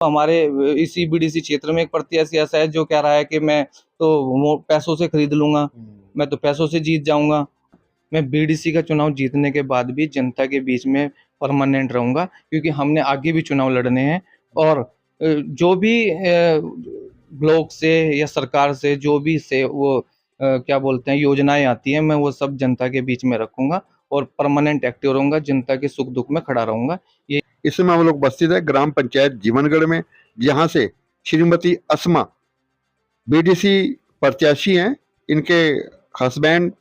हमारे इसी बीडीसी क्षेत्र में एक प्रत्याशी ऐसा है जो कह रहा है कि मैं तो वो पैसों से खरीद लूंगा, मैं तो पैसों से जीत जाऊंगा। मैं बीडीसी का चुनाव जीतने के बाद भी जनता के बीच में परमानेंट रहूंगा, क्योंकि हमने आगे भी चुनाव लड़ने हैं। और जो भी ब्लॉक से या सरकार से जो भी से वो क्या बोलते हैं योजनाएं आती हैं, मैं वो सब जनता के बीच में रखूंगा और परमानेंट एक्टिव रहूंगा, जनता के सुख दुख में खड़ा रहूंगा। ये इस समय हम लोग उपस्थित है ग्राम पंचायत जीवनगढ़ में, जहां से श्रीमती अस्मा बीडीसी प्रत्याशी हैं। इनके हस्बैंड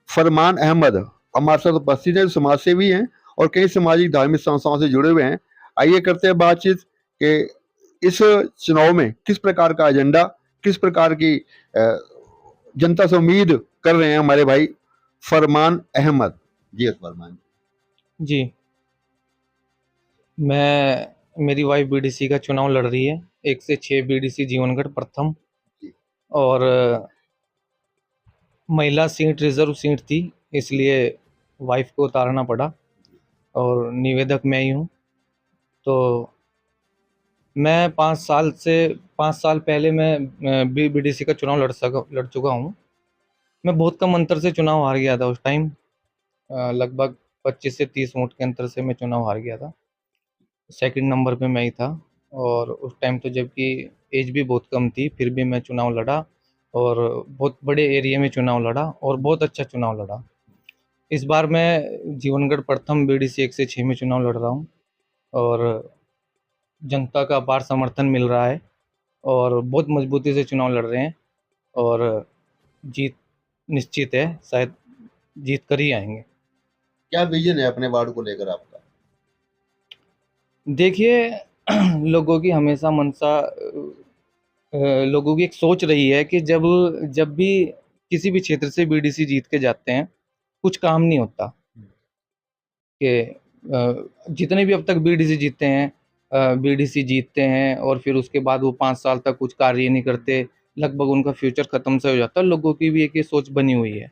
फरमान अहमद हमारे साथ उपस्थित है, समाज सेवी हैं और कई सामाजिक धार्मिक संस्थाओं से जुड़े हुए हैं। आइए करते हैं बातचीत कि इस चुनाव में किस प्रकार का एजेंडा, किस प्रकार की जनता से उम्मीद कर रहे हैं हमारे भाई फरमान अहमद जी। फरमान जी, मेरी वाइफ बीडीसी का चुनाव लड़ रही है, 1 से 6 बीडीसी जीवनगढ़ प्रथम। और महिला सीट रिजर्व सीट थी, इसलिए वाइफ को उतारना पड़ा और निवेदक मैं ही हूँ। तो मैं 5 साल पहले मैं बीडीसी का चुनाव लड़ चुका हूँ। मैं बहुत कम अंतर से चुनाव हार गया था उस टाइम, लगभग 25 से 30 वोट के अंतर से मैं चुनाव हार गया था। सेकंड नंबर पे मैं ही था। और उस टाइम तो जबकि एज भी बहुत कम थी, फिर भी मैं चुनाव लड़ा और बहुत बड़े एरिया में चुनाव लड़ा और बहुत अच्छा चुनाव लड़ा। इस बार मैं जीवनगढ़ प्रथम बीडीसी 1 से 6 में चुनाव लड़ रहा हूँ और जनता का अपार समर्थन मिल रहा है और बहुत मजबूती से चुनाव लड़ रहे हैं और जीत निश्चित है, शायद जीत कर ही आएंगे। क्या विजन है अपने वार्ड को लेकर आपका? देखिए, लोगों की हमेशा मनसा लोगों की एक सोच रही है कि जब जब भी किसी भी क्षेत्र से बीडीसी जीत के जाते हैं, कुछ काम नहीं होता। कि जितने भी अब तक बीडीसी जीतते हैं, बीडीसी जीतते हैं और फिर उसके बाद वो 5 साल तक कुछ कार्य नहीं करते, लगभग उनका फ्यूचर ख़त्म सा हो जाता है। लोगों की भी एक ये सोच बनी हुई है,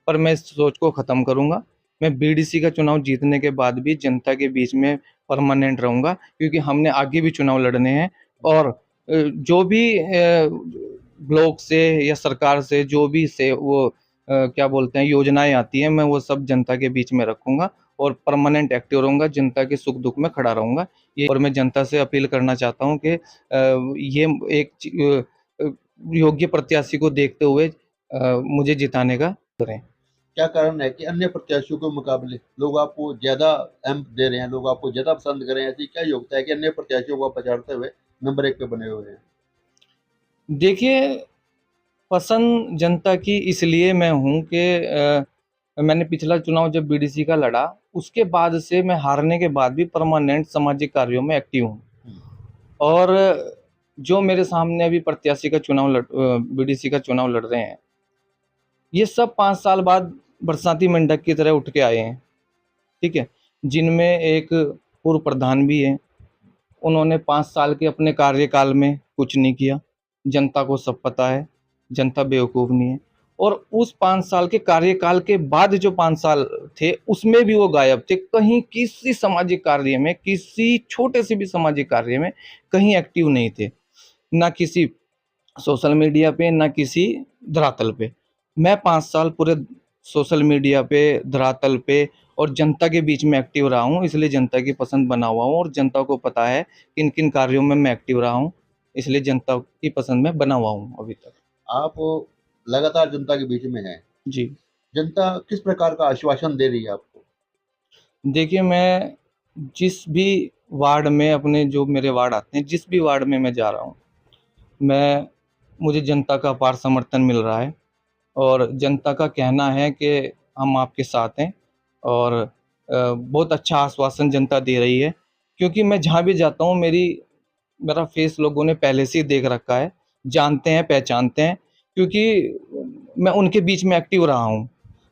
पर मैं इस सोच को ख़त्म करूँगा। मैं बीडीसी का चुनाव जीतने के बाद भी जनता के बीच में परमानेंट रहूँगा, क्योंकि हमने आगे भी चुनाव लड़ने हैं। और जो भी ब्लॉक से या सरकार से जो भी से वो क्या बोलते हैं योजनाएं आती हैं, मैं वो सब जनता के बीच में रखूँगा और परमानेंट एक्टिव रहूँगा, जनता के सुख दुख में खड़ा रहूँगा। ये और मैं जनता से अपील करना चाहता हूँ कि ये एक योग्य प्रत्याशी को देखते हुए मुझे जिताने का करें। क्या कारण है कि अन्य प्रत्याशियों के मुकाबले लोग आपको ज्यादा अहम दे रहे हैं, लोग आपको ज्यादा पसंद कर रहे हैं? ऐसी क्या योग्यता है कि अन्य प्रत्याशियों को आप पछाड़ते हुए नंबर 1 पे बने हुए हैं? देखिए, पसंद जनता की इसलिए मैं हूँ कि मैंने पिछला चुनाव जब बीडीसी का लड़ा, उसके बाद से मैं हारने के बाद भी परमानेंट सामाजिक कार्यों में एक्टिव हूँ। और जो मेरे सामने अभी प्रत्याशी का बीडीसी का चुनाव लड़ रहे हैं, ये सब 5 साल बाद बरसाती मेंढक की तरह उठ के आए हैं, ठीक है? जिनमें एक पूर्व प्रधान भी हैं, उन्होंने 5 साल के अपने कार्यकाल में कुछ नहीं किया। जनता को सब पता है, जनता बेवकूफ़ नहीं है। और उस 5 साल के कार्यकाल के बाद जो 5 साल थे, उसमें भी वो गायब थे। कहीं किसी सामाजिक कार्य में, किसी छोटे से भी सामाजिक कार्य में कहीं एक्टिव नहीं थे। ना किसी सोशल मीडिया पे, ना किसी धरातल पे। मैं 5 साल पूरे सोशल मीडिया पे, धरातल पे और जनता के बीच में एक्टिव रहा हूँ, इसलिए जनता की पसंद बना हुआ हूँ और जनता को पता है किन-किन कार्यों में मैं एक्टिव रहा हूँ, इसलिए जनता की पसंद में बना हुआ हूँ अभी तक। आप लगातार जनता के बीच में हैं। जी। जनता किस प्रकार का आश्वासन दे रही है आपको? देखिए, मैं जिस भी वार्ड में अपने जो मेरे वार्ड आते हैं, जिस भी वार्ड में मैं जा रहा हूँ, मैं मुझे जनता का अपार समर्थन मिल रहा है और जनता का कहना है कि हम आपके साथ हैं। और बहुत अच्छा आश्वासन जनता दे रही है, क्योंकि मैं जहाँ भी जाता हूँ मेरा फेस लोगों ने पहले से ही देख रखा है, जानते हैं, पहचानते हैं, क्योंकि मैं उनके बीच में एक्टिव रहा हूँ।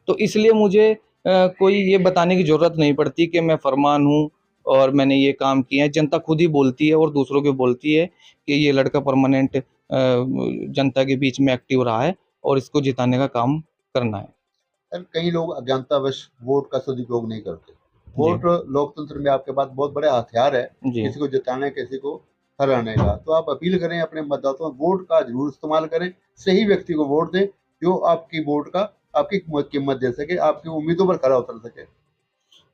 तो इसलिए मुझे कोई ये बताने की ज़रूरत नहीं पड़ती कि मैं फरमान हूँ और मैंने ये काम किए हैं। जनता खुद ही बोलती है और दूसरों को बोलती है कि ये लड़का परमानेंट जनता के बीच में एक्टिव रहा है और इसको जिताने का काम करना है। कई लोग अज्ञानतावश वोट का सदुपयोग नहीं करते। वोट लोकतंत्र में आपके पास बहुत बड़े हथियार है, जी। किसी को जिताने, किसी को हराने का। तो आप अपील करें अपने मतदाताओं, वोट का ज़रूर इस्तेमाल करें, सही व्यक्ति को वोट दें, जो आपकी वोट का आपकी कीमत दे सके, आपकी उम्मीदों पर खरा उतर सके।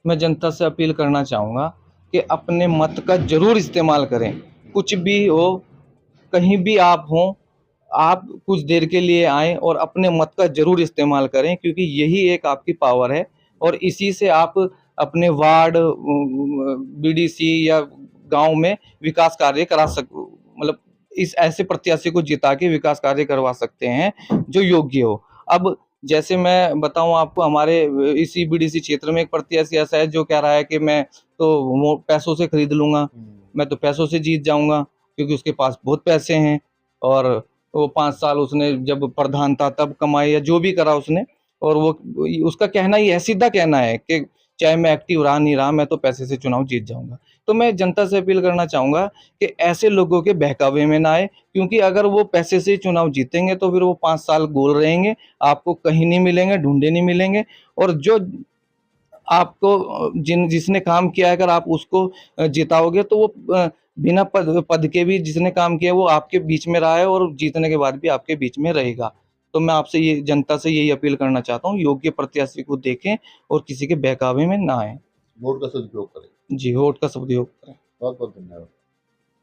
मैं जनता से अपील करना चाहूँगा कि अपने मत का ज़रूर इस्तेमाल करें। कुछ भी हो, कहीं भी आप हों, आप कुछ देर के लिए आएँ और अपने मत का ज़रूर इस्तेमाल करें, क्योंकि यही एक आपकी पावर है और इसी से आप अपने वार्ड, बीडीसी या गाँव में विकास कार्य करा सक मतलब इस ऐसे प्रत्याशी को जिता के विकास कार्य करवा सकते हैं जो योग्य हो। अब जैसे मैं बताऊँ आपको, हमारे इसी बीडीसी क्षेत्र में एक प्रत्याशी ऐसा है जो कह रहा है कि मैं तो वो पैसों से खरीद लूँगा, मैं तो पैसों से जीत जाऊँगा, क्योंकि उसके पास बहुत पैसे हैं और वो 5 साल उसने जब प्रधान था तब कमाए या जो भी करा उसने, और वो उसका कहना ये है, सीधा कहना है कि चाहे मैं एक्टिव रहा नहीं रहा, मैं तो पैसे से चुनाव जीत जाऊँगा। तो मैं जनता से अपील करना चाहूँगा कि ऐसे लोगों के बहकावे में ना आए, क्योंकि अगर वो पैसे से चुनाव जीतेंगे तो फिर वो 5 साल गोल रहेंगे, आपको कहीं नहीं मिलेंगे, ढूँढे नहीं मिलेंगे, और जो आपको जिसने काम किया है, अगर आप उसको जिताओगे तो वो बिना पद के भी जिसने काम किया है वो आपके बीच में रहा है और जीतने के बाद भी आपके बीच में रहेगा। तो मैं आपसे ये जनता से यही अपील करना चाहता हूँ, योग्य प्रत्याशी को देखें और किसी के बहकावे में ना आएँ। वोट का सदुपयोग करें। जी, वोट का सदुपयोग करें। बहुत-बहुत धन्यवाद।